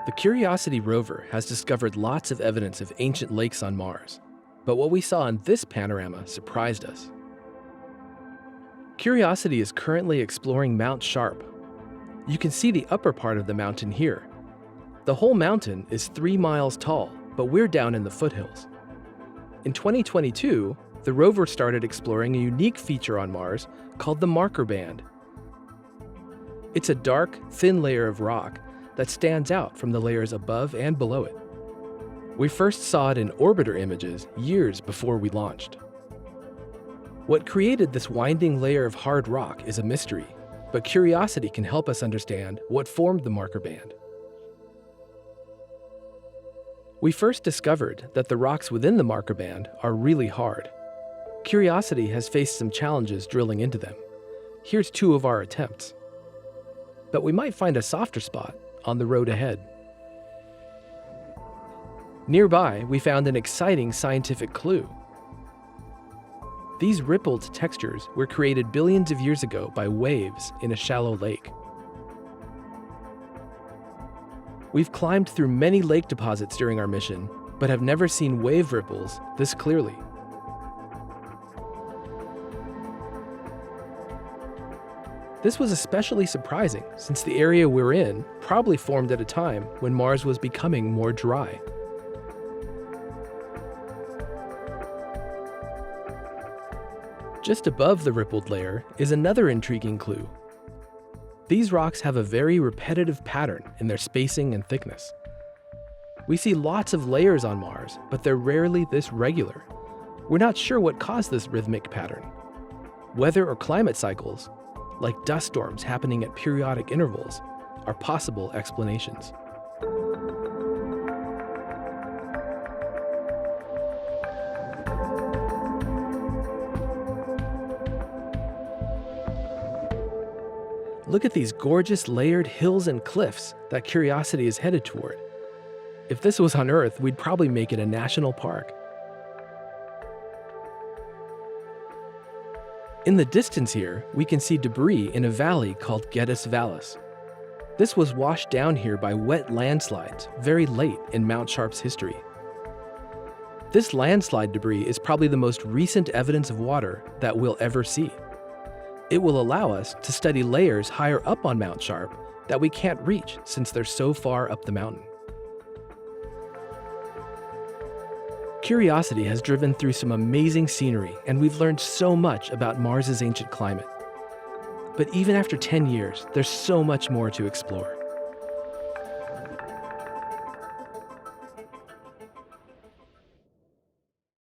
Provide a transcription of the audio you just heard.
The Curiosity rover has discovered lots of evidence of ancient lakes on Mars, but what we saw in this panorama surprised us. Curiosity is currently exploring Mount Sharp. You can see the upper part of the mountain here. The whole mountain is 3 miles tall, but we're down in the foothills. In 2022, the rover started exploring a unique feature on Mars called the marker band. It's a dark, thin layer of rock that stands out from the layers above and below it. We first saw it in orbiter images years before we launched. What created this winding layer of hard rock is a mystery, but Curiosity can help us understand what formed the marker band. We first discovered that the rocks within the marker band are really hard. Curiosity has faced some challenges drilling into them. Here's 2 of our attempts. But we might find a softer spot on the road ahead. Nearby, we found an exciting scientific clue. These rippled textures were created billions of years ago by waves in a shallow lake. We've climbed through many lake deposits during our mission, but have never seen wave ripples this clearly. This was especially surprising since the area we're in probably formed at a time when Mars was becoming more dry. Just above the rippled layer is another intriguing clue. These rocks have a very repetitive pattern in their spacing and thickness. We see lots of layers on Mars, but they're rarely this regular. We're not sure what caused this rhythmic pattern. Weather or climate cycles, like dust storms happening at periodic intervals, are possible explanations. Look at these gorgeous layered hills and cliffs that Curiosity is headed toward. If this was on Earth, we'd probably make it a national park. In the distance here, we can see debris in a valley called Geddes Vallis. This was washed down here by wet landslides very late in Mount Sharp's history. This landslide debris is probably the most recent evidence of water that we'll ever see. It will allow us to study layers higher up on Mount Sharp that we can't reach since they're so far up the mountain. Curiosity has driven through some amazing scenery, and we've learned so much about Mars's ancient climate. But even after 10 years, there's so much more to explore.